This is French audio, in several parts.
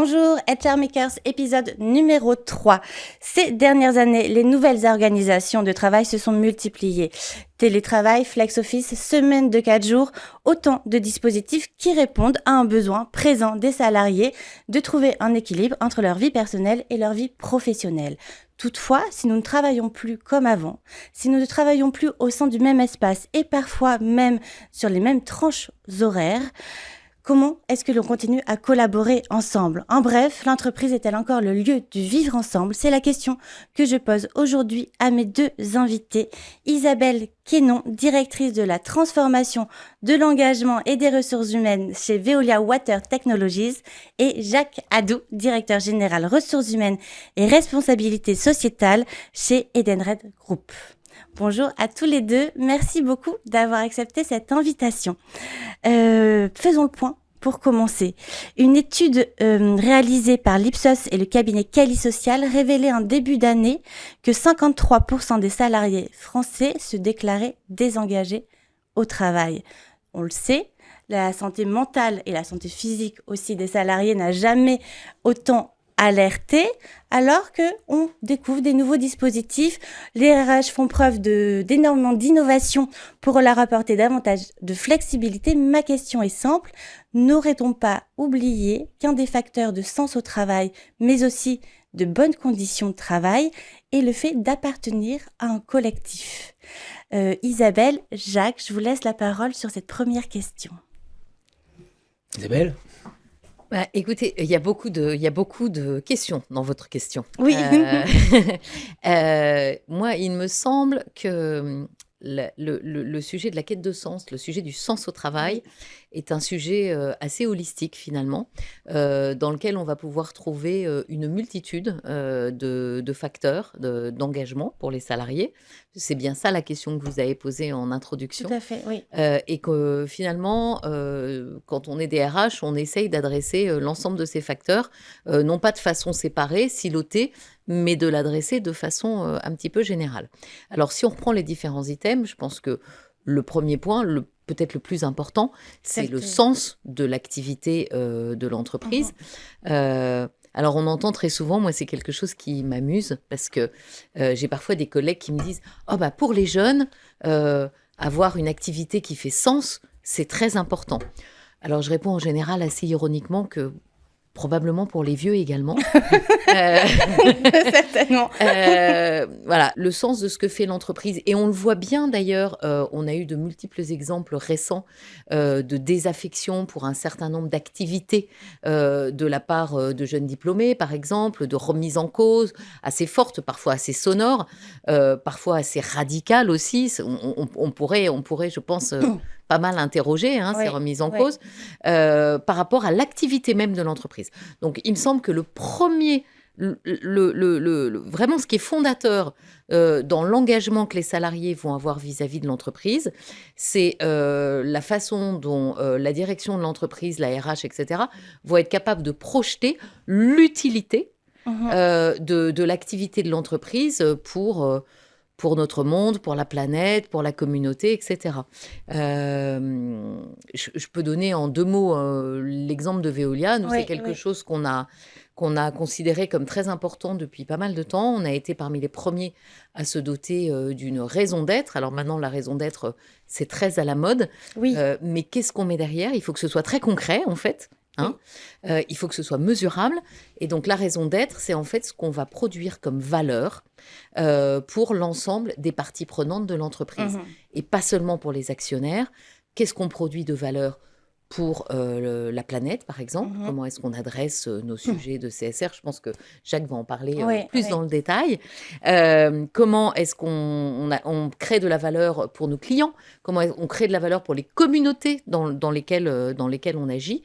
Bonjour, HR Makers, épisode numéro 3. Ces dernières années, les nouvelles organisations de travail se sont multipliées. Télétravail, flex office, semaine de 4 jours, autant de dispositifs qui répondent à un besoin présent des salariés de trouver un équilibre entre leur vie personnelle et leur vie professionnelle. Toutefois, si nous ne travaillons plus comme avant, si nous ne travaillons plus au sein du même espace et parfois même sur les mêmes tranches horaires, comment est-ce que l'on continue à collaborer ensemble ? En bref, l'entreprise est-elle encore le lieu du vivre ensemble ? C'est la question que je pose aujourd'hui à mes deux invités. Isabelle Quénon, directrice de la transformation, de l'engagement et des ressources humaines chez Veolia Water Technologies, et Jacques Hadou, directeur général ressources humaines et responsabilité sociétale chez Edenred Group. Bonjour à tous les deux, merci beaucoup d'avoir accepté cette invitation. Faisons le point pour commencer. Une étude réalisée par l'Ipsos et le cabinet Cali Social révélait en début d'année que 53% des salariés français se déclaraient désengagés au travail. On le sait, la santé mentale et la santé physique aussi des salariés n'a jamais autant alerté, alors qu'on découvre des nouveaux dispositifs. Les RH font preuve d'énormément d'innovation pour leur apporter davantage de flexibilité. Ma question est simple, n'aurait-on pas oublié qu'un des facteurs de sens au travail, mais aussi de bonnes conditions de travail, est le fait d'appartenir à un collectif ? Isabelle, Jacques, je vous laisse la parole sur cette première question. Isabelle ? Écoutez, il y a beaucoup de questions dans votre question. Oui. Moi, il me semble que le sujet de la quête de sens, le sujet du sens au travail, est un sujet assez holistique finalement, dans lequel on va pouvoir trouver une multitude de facteurs d'engagement pour les salariés. C'est bien ça la question que vous avez posée en introduction. Tout à fait, oui. Et que finalement, quand on est des RH, on essaye d'adresser l'ensemble de ces facteurs, non pas de façon séparée, silotée, mais de l'adresser de façon un petit peu générale. Alors, si on reprend les différents items, je pense que le premier point, peut-être le plus important, c'est le sens de l'activité de l'entreprise. Alors, on entend très souvent, moi, c'est quelque chose qui m'amuse, parce que j'ai parfois des collègues qui me disent « Oh, bah, pour les jeunes, avoir une activité qui fait sens, c'est très important. » Alors, je réponds en général assez ironiquement que probablement pour les vieux également. Certainement. Voilà, le sens de ce que fait l'entreprise. Et on le voit bien d'ailleurs, on a eu de multiples exemples récents de désaffection pour un certain nombre d'activités de la part de jeunes diplômés, par exemple, de remise en cause assez forte, parfois assez sonore, parfois assez radicale aussi. On pourrait, je pense, pas mal interroger ces remises en cause par rapport à l'activité même de l'entreprise. Donc, il me semble que le premier, vraiment ce qui est fondateur dans l'engagement que les salariés vont avoir vis-à-vis de l'entreprise, c'est la façon dont la direction de l'entreprise, la RH, etc., vont être capables de projeter l'utilité de l'activité de l'entreprise pour notre monde, pour la planète, pour la communauté, etc. Je peux donner en 2 mots l'exemple de Veolia. Nous, c'est quelque chose qu'on a considéré comme très important depuis pas mal de temps. On a été parmi les premiers à se doter d'une raison d'être. Alors maintenant, la raison d'être, c'est très à la mode. Oui. Mais qu'est-ce qu'on met derrière ? Il faut que ce soit très concret, en fait. Il faut que ce soit mesurable. Et donc, la raison d'être, c'est en fait ce qu'on va produire comme valeur pour l'ensemble des parties prenantes de l'entreprise. Et pas seulement pour les actionnaires. Qu'est-ce qu'on produit de valeur pour la planète, par exemple? Comment est-ce qu'on adresse nos sujets de CSR? Je pense que Jacques va en parler plus dans le détail. Comment est-ce qu'on crée de la valeur pour nos clients? Comment on crée de la valeur pour les communautés dans lesquelles on agit?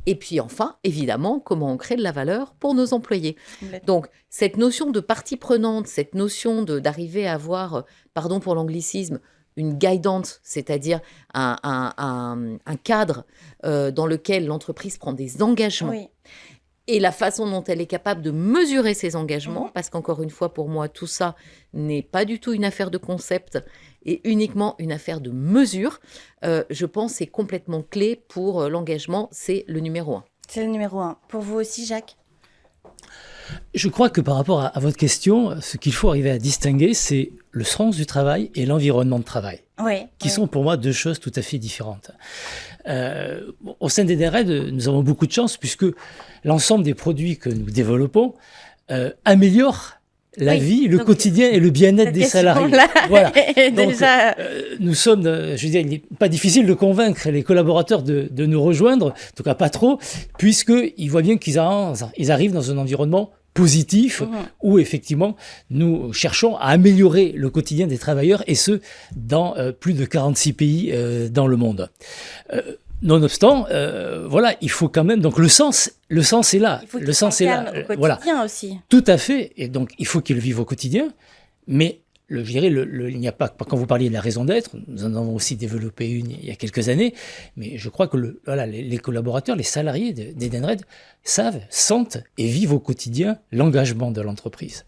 Et puis enfin, évidemment, comment on crée de la valeur pour nos employés? Donc, cette notion de partie prenante, cette notion d'arriver à avoir, pardon pour l'anglicisme, une guidance, c'est-à-dire un cadre dans lequel l'entreprise prend des engagements et la façon dont elle est capable de mesurer ces engagements, parce qu'encore une fois, pour moi, tout ça n'est pas du tout une affaire de concept et uniquement une affaire de mesure, je pense que c'est complètement clé pour l'engagement, c'est le numéro 1. C'est le numéro 1. Pour vous aussi, Jacques ? Je crois que par rapport à votre question, ce qu'il faut arriver à distinguer, c'est le sens du travail et l'environnement de travail, qui sont pour moi deux choses tout à fait différentes. Au sein d'Edenred, nous avons beaucoup de chance puisque l'ensemble des produits que nous développons améliorent la vie, le quotidien et le bien-être des salariés. Voilà. Donc, nous sommes, je veux dire, il n'est pas difficile de convaincre les collaborateurs de nous rejoindre, en tout cas pas trop, puisqu'ils voient bien qu'ils arrivent dans un environnement positif où effectivement nous cherchons à améliorer le quotidien des travailleurs et ce dans plus de 46 pays dans le monde. Nonobstant, voilà, il faut quand même, donc le sens est là. Il faut le sens est là. Au quotidien voilà. aussi. Tout à fait. Et donc, il faut qu'ils le vivent au quotidien. Mais, je dirais, il n'y a pas, quand vous parliez de la raison d'être, nous en avons aussi développé une il y a quelques années. Mais je crois que voilà, les collaborateurs, les salariés d'Edenred savent, sentent et vivent au quotidien l'engagement de l'entreprise.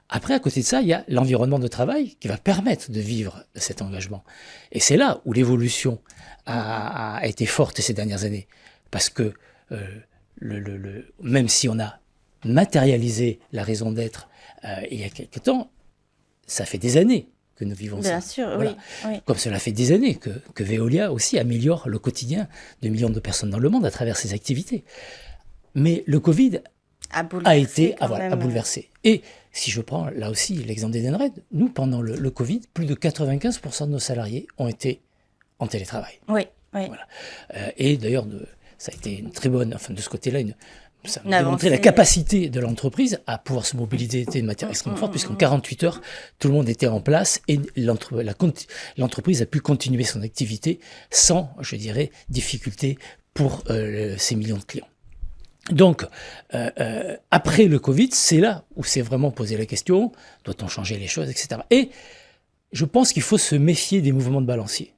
Après, à côté de ça, il y a l'environnement de travail qui va permettre de vivre cet engagement. Et c'est là où l'évolution a été forte ces dernières années. Parce que même si on a matérialisé la raison d'être il y a quelque temps, ça fait des années que nous vivons ça. Bien sûr, voilà. oui. Comme cela fait des années que Veolia aussi améliore le quotidien de millions de personnes dans le monde à travers ses activités. Mais le Covid a bouleversé. Et si je prends là aussi l'exemple d'Edenred, nous, pendant le Covid, plus de 95% de nos salariés ont été en télétravail. Oui. Voilà. Et d'ailleurs, ça a été une très bonne, enfin de ce côté-là, ça a démontré démontré la capacité de l'entreprise à pouvoir se mobiliser de manière extrêmement forte, puisqu'en 48 heures, tout le monde était en place et l'entreprise a pu continuer son activité sans, je dirais, difficulté pour ses millions de clients. Donc, après le Covid, c'est là où c'est vraiment posé la question, doit-on changer les choses, etc. Et je pense qu'il faut se méfier des mouvements de balancier.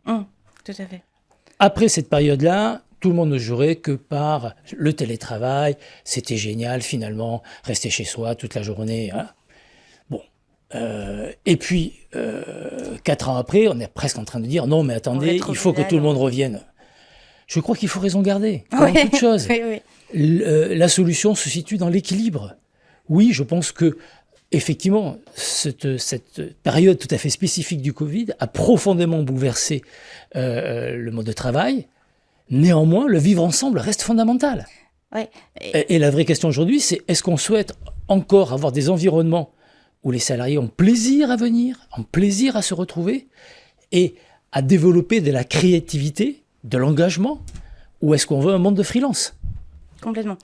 Tout à fait. Après cette période-là, tout le monde ne jouerait que par le télétravail, c'était génial finalement, rester chez soi toute la journée. Hein. Bon. Et puis, 4 ans après, on est presque en train de dire, non mais attendez, il faut que tout le monde revienne. Je crois qu'il faut raison garder, comme toute chose. Oui. La solution se situe dans l'équilibre. Oui, je pense que effectivement, cette période tout à fait spécifique du Covid a profondément bouleversé le mode de travail. Néanmoins, le vivre ensemble reste fondamental. Oui. Et la vraie question aujourd'hui, c'est est-ce qu'on souhaite encore avoir des environnements où les salariés ont plaisir à venir, ont plaisir à se retrouver et à développer de la créativité, de l'engagement, ou est-ce qu'on veut un monde de freelance ? Complètement.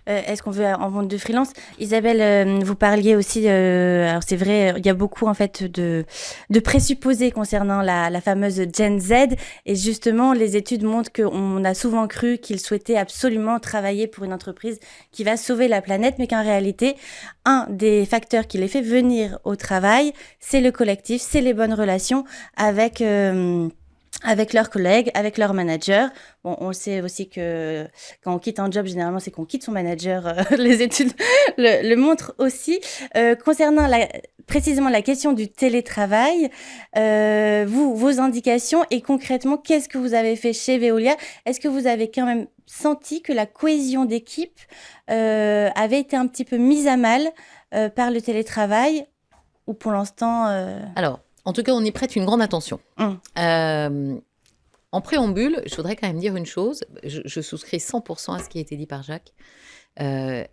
Est-ce qu'on veut en monde de freelance ? Isabelle, vous parliez aussi, alors c'est vrai, il y a beaucoup en fait de présupposés concernant la fameuse Gen Z, et justement les études montrent qu'on a souvent cru qu'ils souhaitaient absolument travailler pour une entreprise qui va sauver la planète, mais qu'en réalité, un des facteurs qui les fait venir au travail, c'est le collectif, c'est les bonnes relations avec leurs collègues, avec leurs managers. Bon, on sait aussi que quand on quitte un job, généralement, c'est qu'on quitte son manager. Les études le montrent aussi. Concernant précisément la question du télétravail, vos indications et concrètement, qu'est-ce que vous avez fait chez Veolia ? Est-ce que vous avez quand même senti que la cohésion d'équipe avait été un petit peu mise à mal par le télétravail ou pour l'instant Alors, en tout cas, on y prête une grande attention. En préambule, je voudrais quand même dire une chose. Je souscris 100% à ce qui a été dit par Jacques. La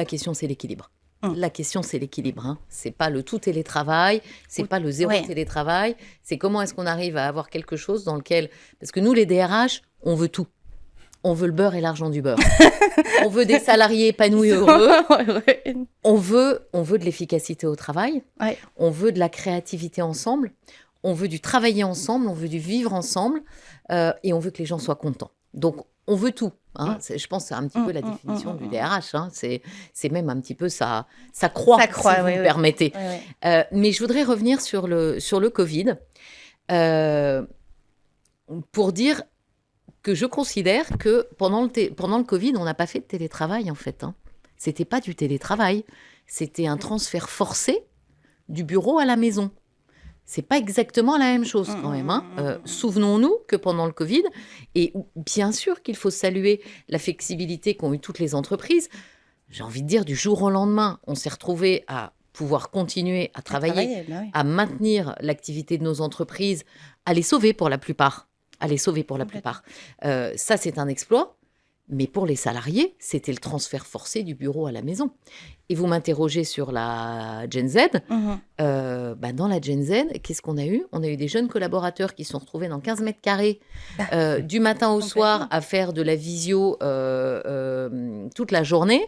question, c'est l'équilibre. La question, c'est l'équilibre. Hein. C'est pas le tout télétravail, c'est pas le zéro télétravail. C'est comment est-ce qu'on arrive à avoir quelque chose dans lequel... Parce que nous, les DRH, on veut tout. On veut le beurre et l'argent du beurre. On veut des salariés épanouis et heureux. On veut de l'efficacité au travail. Ouais. On veut de la créativité ensemble. On veut du travailler ensemble. On veut du vivre ensemble. Et on veut que les gens soient contents. Donc, on veut tout. Hein. Je pense que c'est un petit peu la définition du DRH. Hein. C'est même un petit peu ça croît, si vous me permettez. Mais je voudrais revenir sur le Covid pour dire que je considère que pendant le Covid, on n'a pas fait de télétravail, en fait. Hein. C'était pas du télétravail. C'était un transfert forcé du bureau à la maison. C'est pas exactement la même chose, quand même. Hein. Souvenons-nous que pendant le Covid, et bien sûr qu'il faut saluer la flexibilité qu'ont eu toutes les entreprises, j'ai envie de dire, du jour au lendemain, on s'est retrouvés à pouvoir continuer à travailler, à maintenir l'activité de nos entreprises, à les sauver pour la plupart. Ça, c'est un exploit. Mais pour les salariés, c'était le transfert forcé du bureau à la maison. Et vous m'interrogez sur la Gen Z. Dans la Gen Z, qu'est-ce qu'on a eu? On a eu des jeunes collaborateurs qui se sont retrouvés dans 15 mètres carrés du matin au soir à faire de la visio toute la journée.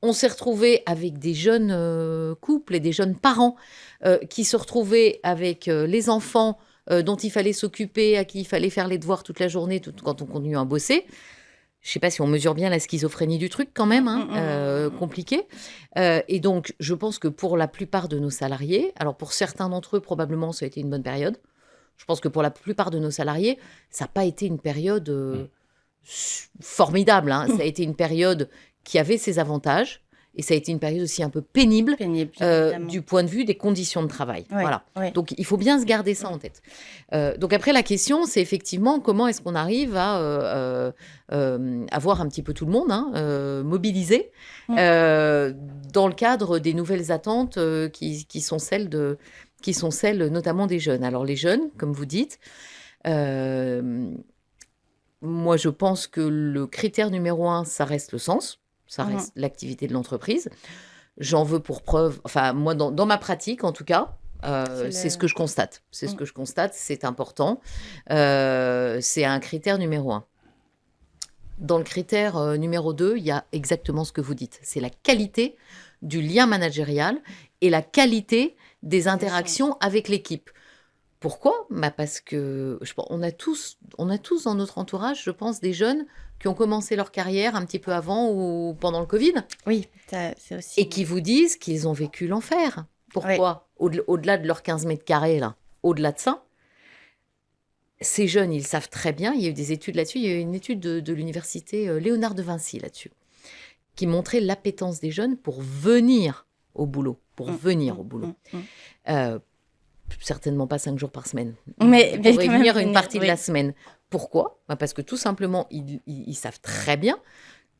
On s'est retrouvés avec des jeunes couples et des jeunes parents qui se retrouvaient avec les enfants dont il fallait s'occuper, à qui il fallait faire les devoirs toute la journée quand on continue à bosser. Je ne sais pas si on mesure bien la schizophrénie du truc quand même, compliqué. Et donc, je pense que pour la plupart de nos salariés, alors pour certains d'entre eux, probablement, ça a été une bonne période. Je pense que pour la plupart de nos salariés, ça n'a pas été une période formidable. Ça a été une période qui avait ses avantages. Et ça a été une période aussi un peu pénible du point de vue des conditions de travail. Voilà. Donc, il faut bien se garder ça en tête. Donc, après, la question, c'est effectivement comment est-ce qu'on arrive à avoir un petit peu tout le monde mobilisé dans le cadre des nouvelles attentes qui sont celles notamment des jeunes. Alors, les jeunes, comme vous dites, moi, je pense que le critère numéro 1, ça reste le sens. Ça reste l'activité de l'entreprise. J'en veux pour preuve, enfin, moi, dans ma pratique, en tout cas, c'est ce que je constate. C'est ce que je constate, c'est important. C'est un critère numéro 1. Dans le critère numéro 2, il y a exactement ce que vous dites. C'est la qualité du lien managérial et la qualité des interactions avec l'équipe. Pourquoi ? Parce que on a tous dans notre entourage, je pense, des jeunes qui ont commencé leur carrière un petit peu avant ou pendant le Covid. Oui, c'est aussi. Et qui vous disent qu'ils ont vécu l'enfer. Pourquoi ? Au-delà de leurs 15 mètres carrés, là, au-delà de ça, ces jeunes, ils savent très bien, il y a eu des études là-dessus, il y a eu une étude de l'université Léonard de Vinci là-dessus, qui montrait l'appétence des jeunes pour venir au boulot. Certainement pas 5 jours par semaine. Mais pour venir une partie de la semaine. Pourquoi ? Parce que tout simplement, ils savent très bien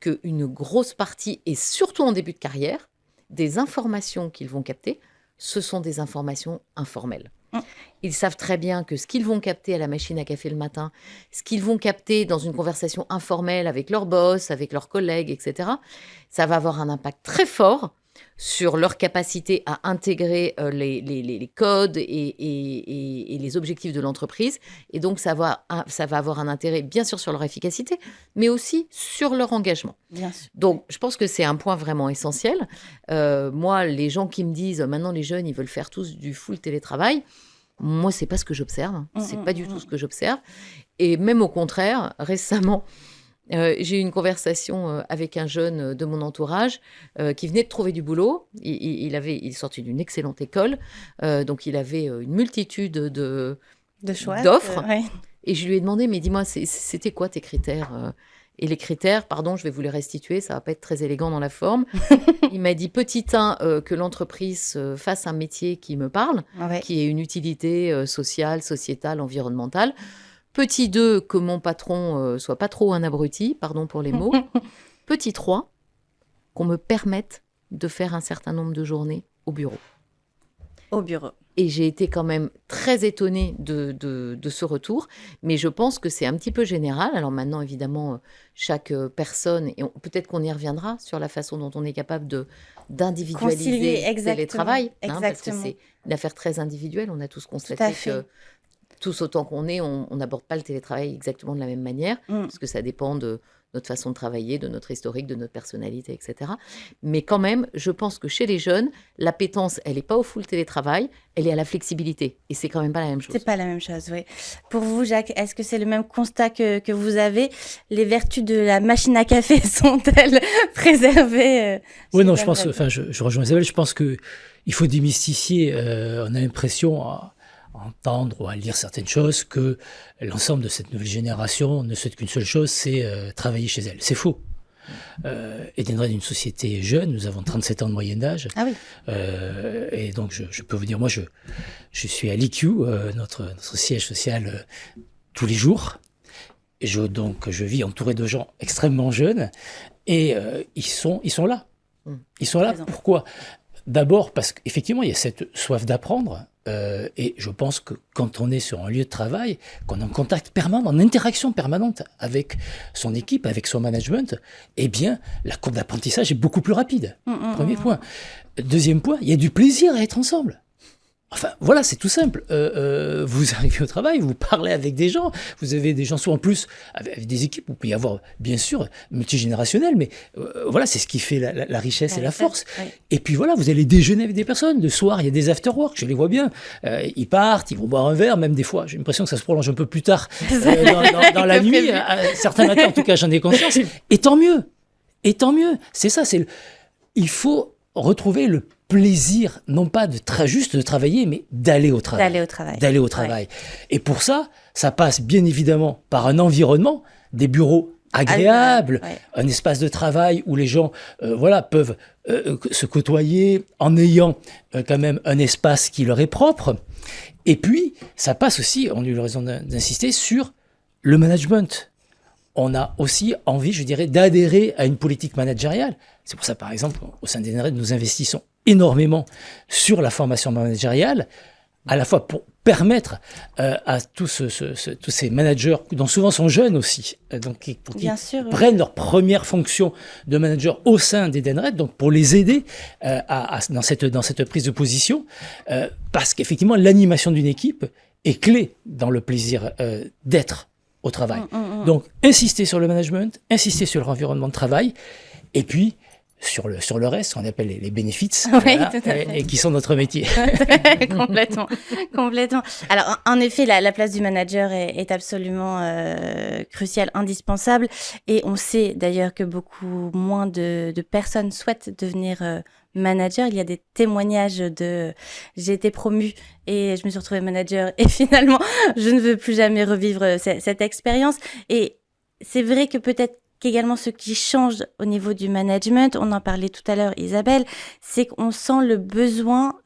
qu'une grosse partie, et surtout en début de carrière, des informations qu'ils vont capter, ce sont des informations informelles. Ils savent très bien que ce qu'ils vont capter à la machine à café le matin, ce qu'ils vont capter dans une conversation informelle avec leur boss, avec leurs collègues, etc., ça va avoir un impact très fort sur leur capacité à intégrer les codes et les objectifs de l'entreprise. Et donc, ça va avoir un intérêt, bien sûr, sur leur efficacité, mais aussi sur leur engagement. Bien sûr. Donc, je pense que c'est un point vraiment essentiel. Moi, les gens qui me disent, maintenant, les jeunes, ils veulent faire tous du full télétravail, moi, c'est pas ce que j'observe. C'est pas du tout ce que j'observe. Et même au contraire, récemment, j'ai eu une conversation avec un jeune de mon entourage qui venait de trouver du boulot. Il sortait d'une excellente école, donc il avait une multitude d'offres. Et je lui ai demandé, mais dis-moi, c'était quoi tes critères Et les critères, pardon, je vais vous les restituer, ça va pas être très élégant dans la forme. Il m'a dit, petit 1, que l'entreprise fasse un métier qui me parle, qui ait une utilité sociale, sociétale, environnementale. Petit 2, que mon patron soit pas trop un abruti, pardon pour les mots. Petit 3, qu'on me permette de faire un certain nombre de journées au bureau. Au bureau. Et j'ai été quand même très étonnée de ce retour, mais je pense que c'est un petit peu général. Alors maintenant, évidemment, chaque personne, et peut-être qu'on y reviendra sur la façon dont on est capable d'individualiser le télétravail, parce que c'est une affaire très individuelle. On a tous constaté que tous autant qu'on est, on n'aborde pas le télétravail exactement de la même manière, parce que ça dépend de notre façon de travailler, de notre historique, de notre personnalité, etc. Mais quand même, je pense que chez les jeunes, l'appétence, elle n'est pas au full télétravail, elle est à la flexibilité. Et c'est quand même pas la même chose. C'est pas la même chose, oui. Pour vous, Jacques, est-ce que c'est le même constat que vous avez ? Les vertus de la machine à café sont-elles préservées Oui, non, je pense, je rejoins Isabelle, je pense qu'il faut démystifier. On a l'impression à entendre ou à lire certaines choses que l'ensemble de cette nouvelle génération ne souhaite qu'une seule chose, c'est travailler chez elle. C'est faux. Edenred est une société jeune, nous avons 37 ans de moyenne d'âge. Ah oui. Et donc je peux vous dire, moi je suis à l'IQ, notre siège social, tous les jours. Donc je vis entouré de gens extrêmement jeunes et ils sont là. Ils sont là, pourquoi ? D'abord parce qu'effectivement, il y a cette soif d'apprendre. Et je pense que quand on est sur un lieu de travail, qu'on est en contact permanent, en interaction permanente avec son équipe, avec son management, eh bien, la courbe d'apprentissage est beaucoup plus rapide. Premier point. Deuxième point, il y a du plaisir à être ensemble. Enfin, voilà, c'est tout simple. Vous arrivez au travail, vous parlez avec des gens, vous avez des gens souvent plus avec des équipes, vous pouvez y avoir, bien sûr, multigénérationnel, mais voilà, c'est ce qui fait la richesse et la force. Oui. Et puis voilà, vous allez déjeuner avec des personnes. Le soir, il y a des after-work, je les vois bien. Ils partent, ils vont boire un verre, même des fois, j'ai l'impression que ça se prolonge un peu plus tard dans la nuit. Certains matins, en tout cas, j'en ai conscience. Et tant mieux. Et tant mieux. C'est ça, il faut retrouver le plaisir, non pas juste de travailler, mais d'aller au travail. D'aller au travail. Ouais. Et pour ça, ça passe bien évidemment par un environnement, des bureaux agréables, un espace de travail où les gens peuvent se côtoyer en ayant quand même un espace qui leur est propre. Et puis, ça passe aussi, on a eu raison d'insister, sur le management. On a aussi envie, je dirais, d'adhérer à une politique managériale. C'est pour ça, par exemple, au sein d'Edenred, nous investissons énormément sur la formation managériale, à la fois pour permettre à tous ces managers, dont souvent sont jeunes aussi, donc qui prennent leur première fonction de manager au sein d'Edenred, donc pour les aider dans cette prise de position, parce qu'effectivement, l'animation d'une équipe est clé dans le plaisir d'être au travail. Donc, insister sur le management, insister sur l'environnement de travail, et puis sur le reste, qu'on appelle les bénéfices, et qui sont notre métier. Complètement. Alors, en effet, la place du manager est absolument cruciale, indispensable, et on sait d'ailleurs que beaucoup moins de personnes souhaitent devenir manager. Il y a des témoignages j'ai été promue et je me suis retrouvée manager, et finalement, je ne veux plus jamais revivre cette expérience. Et c'est vrai que peut-être qu'également ce qui change au niveau du management, on en parlait tout à l'heure Isabelle, c'est qu'on sent le besoin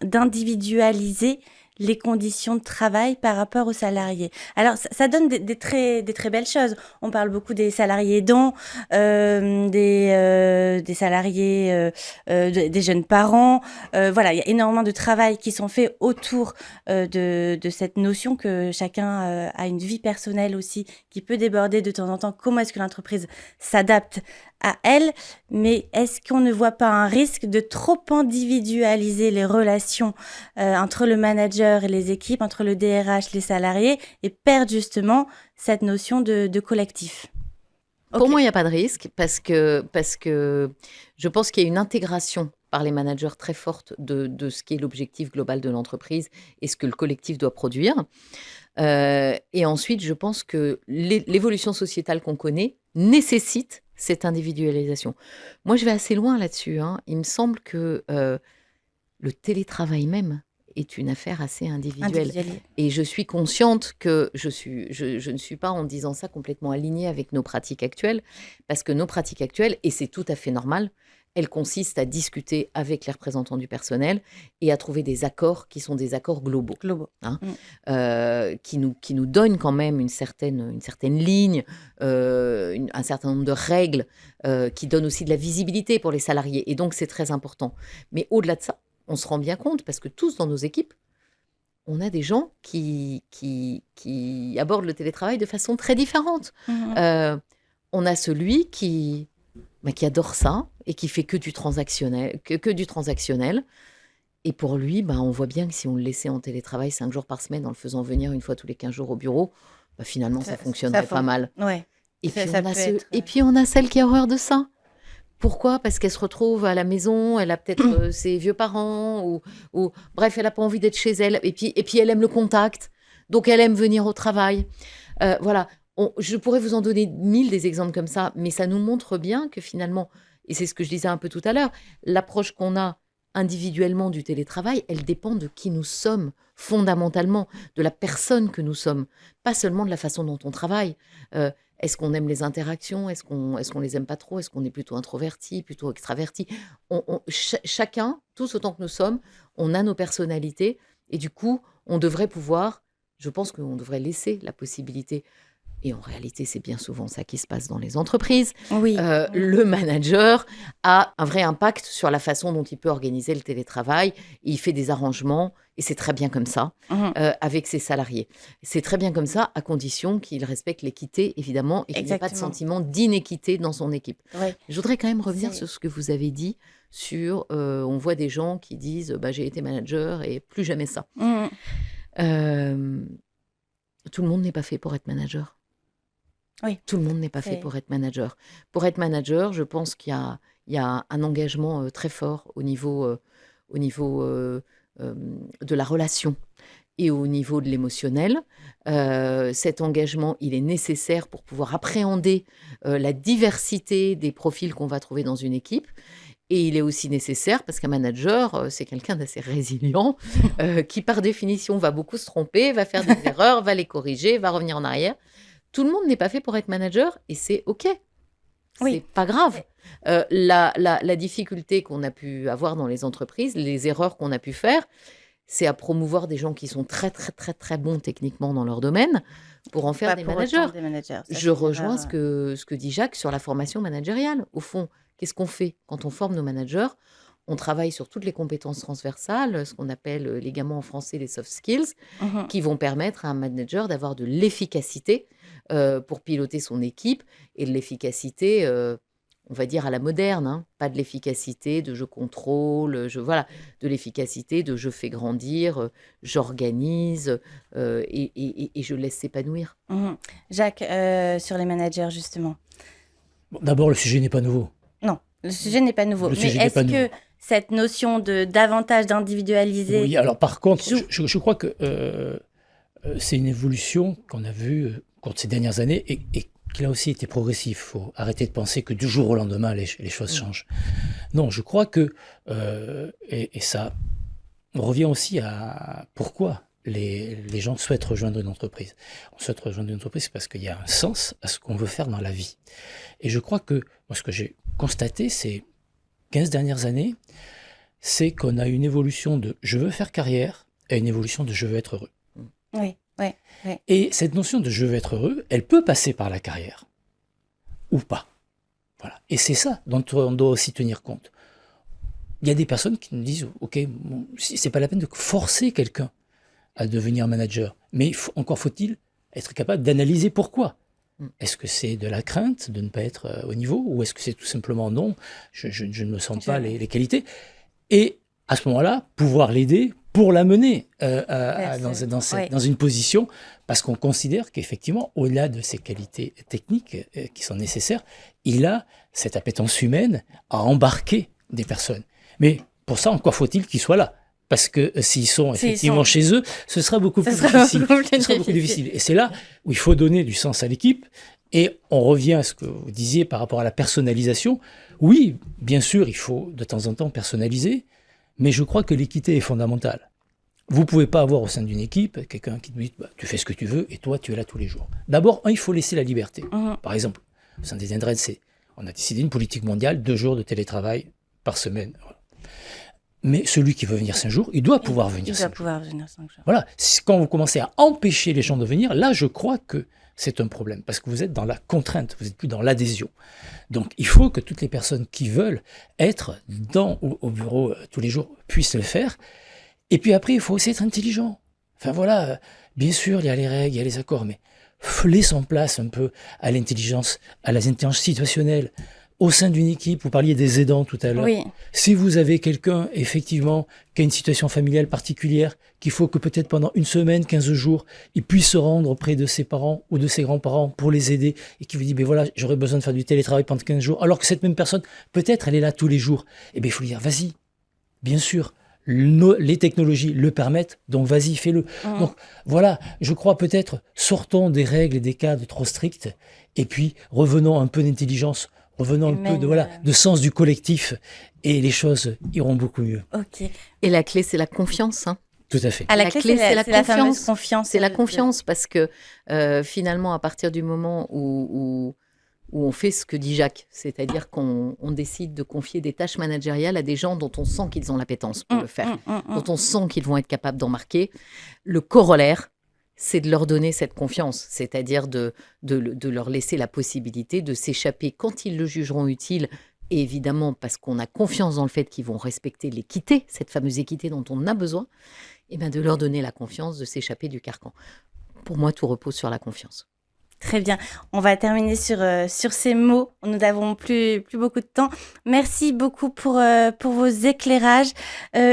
d'individualiser les conditions de travail par rapport aux salariés. Alors, ça donne des très belles choses. On parle beaucoup des salariés aidants, des salariés, des jeunes parents. Voilà, il y a énormément de travail qui sont faits autour de cette notion que chacun a une vie personnelle aussi qui peut déborder de temps en temps. Comment est-ce que l'entreprise s'adapte à elle, mais est-ce qu'on ne voit pas un risque de trop individualiser les relations entre le manager et les équipes, entre le DRH, les salariés, et perdre justement cette notion de collectif? Pour moi, il n'y a pas de risque parce que je pense qu'il y a une intégration par les managers très forte de ce qui est l'objectif global de l'entreprise et ce que le collectif doit produire. Et ensuite, je pense que l'évolution sociétale qu'on connaît nécessite cette individualisation. Moi, je vais assez loin là-dessus. Il me semble que le télétravail même est une affaire assez individuelle. Et je suis consciente que je ne suis pas, en disant ça, complètement alignée avec nos pratiques actuelles, parce que nos pratiques actuelles, et c'est tout à fait normal, elles consistent à discuter avec les représentants du personnel et à trouver des accords qui sont des accords globaux. Qui nous donnent quand même une certaine ligne, un certain nombre de règles, qui donnent aussi de la visibilité pour les salariés. Et donc, c'est très important. Mais au-delà de ça, on se rend bien compte, parce que tous dans nos équipes, on a des gens qui abordent le télétravail de façon très différente. On a celui qui adore ça et qui fait que du transactionnel. Et pour lui, on voit bien que si on le laissait en télétravail 5 jours par semaine, en le faisant venir une fois tous les 15 jours au bureau, finalement, ça fonctionnerait pas mal. Ouais. Et puis, on a celle qui a horreur de ça. Pourquoi ? Parce qu'elle se retrouve à la maison, elle a peut-être ses vieux parents, ou bref, elle n'a pas envie d'être chez elle. Et puis, elle aime le contact, donc elle aime venir au travail. Voilà. Je pourrais vous en donner 1000 des exemples comme ça, mais ça nous montre bien que finalement, et c'est ce que je disais un peu tout à l'heure, l'approche qu'on a individuellement du télétravail, elle dépend de qui nous sommes, fondamentalement, de la personne que nous sommes, pas seulement de la façon dont on travaille. Est-ce qu'on aime les interactions ? Est-ce qu'on les aime pas trop ? Est-ce qu'on est plutôt introverti, plutôt extraverti ? Chacun, tous autant que nous sommes, on a nos personnalités, et du coup, on devrait pouvoir, je pense qu'on devrait laisser la possibilité et en réalité, c'est bien souvent ça qui se passe dans les entreprises, Oui. le manager a un vrai impact sur la façon dont il peut organiser le télétravail. Il fait des arrangements, et c'est très bien comme ça, avec ses salariés. C'est très bien comme ça, à condition qu'il respecte l'équité, évidemment, et qu'il n'y ait pas de sentiment d'inéquité dans son équipe. Ouais. Je voudrais quand même revenir sur ce que vous avez dit, sur on voit des gens qui disent j'ai été manager et plus jamais ça. Tout le monde n'est pas fait pour être manager. Oui. Tout le monde n'est pas fait pour être manager. Pour être manager, je pense qu'il y a un engagement très fort au niveau de la relation et au niveau de l'émotionnel. Cet engagement, il est nécessaire pour pouvoir appréhender la diversité des profils qu'on va trouver dans une équipe. Et il est aussi nécessaire parce qu'un manager, c'est quelqu'un d'assez résilient, qui par définition va beaucoup se tromper, va faire des erreurs, va les corriger, va revenir en arrière. Tout le monde n'est pas fait pour être manager et c'est OK. C'est pas grave. La difficulté qu'on a pu avoir dans les entreprises, les erreurs qu'on a pu faire, c'est à promouvoir des gens qui sont très, très, très, très bons techniquement dans leur domaine pour en faire des managers. Je rejoins ce que dit Jacques sur la formation managériale. Au fond, qu'est-ce qu'on fait quand on forme nos managers ? On travaille sur toutes les compétences transversales, ce qu'on appelle légalement en français les soft skills, qui vont permettre à un manager d'avoir de l'efficacité pour piloter son équipe, et de l'efficacité, on va dire à la moderne, pas de l'efficacité de je contrôle, de l'efficacité de je fais grandir, j'organise et je laisse s'épanouir. Jacques, sur les managers justement. Bon, d'abord, le sujet n'est pas nouveau. Non, le sujet n'est pas nouveau. Mais est-ce que cette notion davantage d'individualiser... Oui, alors par contre, je crois que c'est une évolution qu'on a vue au cours de ces dernières années et qui a aussi été progressif. Il faut arrêter de penser que du jour au lendemain, les choses changent. Non, je crois que, et ça revient aussi à pourquoi les gens souhaitent rejoindre une entreprise. On souhaite rejoindre une entreprise parce qu'il y a un sens à ce qu'on veut faire dans la vie. Et je crois que, moi, ce que j'ai constaté ces 15 dernières années, c'est qu'on a une évolution de « je veux faire carrière » à une évolution de « je veux être heureux ». Oui. Et cette notion de « je veux être heureux », elle peut passer par la carrière, ou pas. Voilà. Et c'est ça dont on doit aussi tenir compte. Il y a des personnes qui nous disent « ok, bon, c'est pas la peine de forcer quelqu'un à devenir manager, mais encore faut-il être capable d'analyser pourquoi. Est-ce que c'est de la crainte de ne pas être au niveau, ou est-ce que c'est tout simplement non, je ne me sens pas les qualités ?» Et à ce moment-là, pouvoir l'aider pour l'amener dans une position, parce qu'on considère qu'effectivement, au-delà de ses qualités techniques qui sont nécessaires, il a cette appétence humaine à embarquer des personnes. Mais pour ça, encore faut-il qu'ils soient là. Parce que s'ils sont effectivement chez eux, ce sera beaucoup plus difficile. Et c'est là où il faut donner du sens à l'équipe. Et on revient à ce que vous disiez par rapport à la personnalisation. Oui, bien sûr, il faut de temps en temps personnaliser, mais je crois que l'équité est fondamentale. Vous ne pouvez pas avoir au sein d'une équipe quelqu'un qui te dit tu fais ce que tu veux et toi tu es là tous les jours. D'abord, il faut laisser la liberté. Par exemple, au sein des Indred, on a décidé une politique mondiale, 2 jours de télétravail par semaine. Voilà. Mais celui qui veut venir 5 jours, il doit pouvoir venir 5 jours. Voilà. Quand vous commencez à empêcher les gens de venir, là, je crois que c'est un problème, parce que vous êtes dans la contrainte, vous n'êtes plus dans l'adhésion. Donc, il faut que toutes les personnes qui veulent être au bureau tous les jours puissent le faire. Et puis après, il faut aussi être intelligent. Enfin voilà, bien sûr, il y a les règles, il y a les accords, mais laissons place un peu à l'intelligence, à l'intelligence situationnelle. Au sein d'une équipe, vous parliez des aidants tout à l'heure. Oui. Si vous avez quelqu'un, effectivement, qui a une situation familiale particulière, qu'il faut que peut-être pendant 1 semaine, 15 jours, il puisse se rendre auprès de ses parents ou de ses grands-parents pour les aider, et qui vous dit, voilà, j'aurais besoin de faire du télétravail pendant 15 jours, alors que cette même personne, peut-être, elle est là tous les jours. Eh bien, il faut lui dire, vas-y, bien sûr. Les technologies le permettent, donc vas-y, fais-le. Donc voilà, je crois peut-être, sortons des règles et des cadres trop stricts, et puis revenons un peu d'intelligence, revenons un peu de sens du collectif, et les choses iront beaucoup mieux. Okay. Et la clé, c'est la confiance. Tout à fait. La clé, c'est la confiance. C'est la confiance, parce que finalement, à partir du moment où on fait ce que dit Jacques, c'est-à-dire qu'on décide de confier des tâches managériales à des gens dont on sent qu'ils ont l'appétence pour le faire, dont on sent qu'ils vont être capables d'en marquer. Le corollaire, c'est de leur donner cette confiance, c'est-à-dire de leur laisser la possibilité de s'échapper quand ils le jugeront utile, et évidemment parce qu'on a confiance dans le fait qu'ils vont respecter l'équité, cette fameuse équité dont on a besoin, et bien de leur donner la confiance de s'échapper du carcan. Pour moi, tout repose sur la confiance. Très bien. On va terminer sur ces mots. Nous n'avons plus beaucoup de temps. Merci beaucoup pour vos éclairages.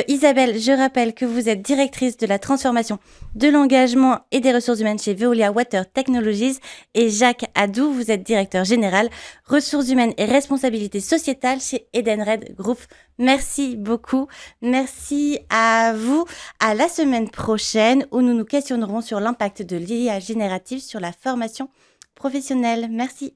Isabelle, je rappelle que vous êtes directrice de la transformation, de l'engagement et des ressources humaines chez Veolia Water Technologies. Et Jacques Adou, vous êtes directeur général, ressources humaines et responsabilité sociétale chez Edenred Group. Merci beaucoup. Merci à vous. À la semaine prochaine où nous nous questionnerons sur l'impact de l'IA générative sur la formation professionnelle. Merci.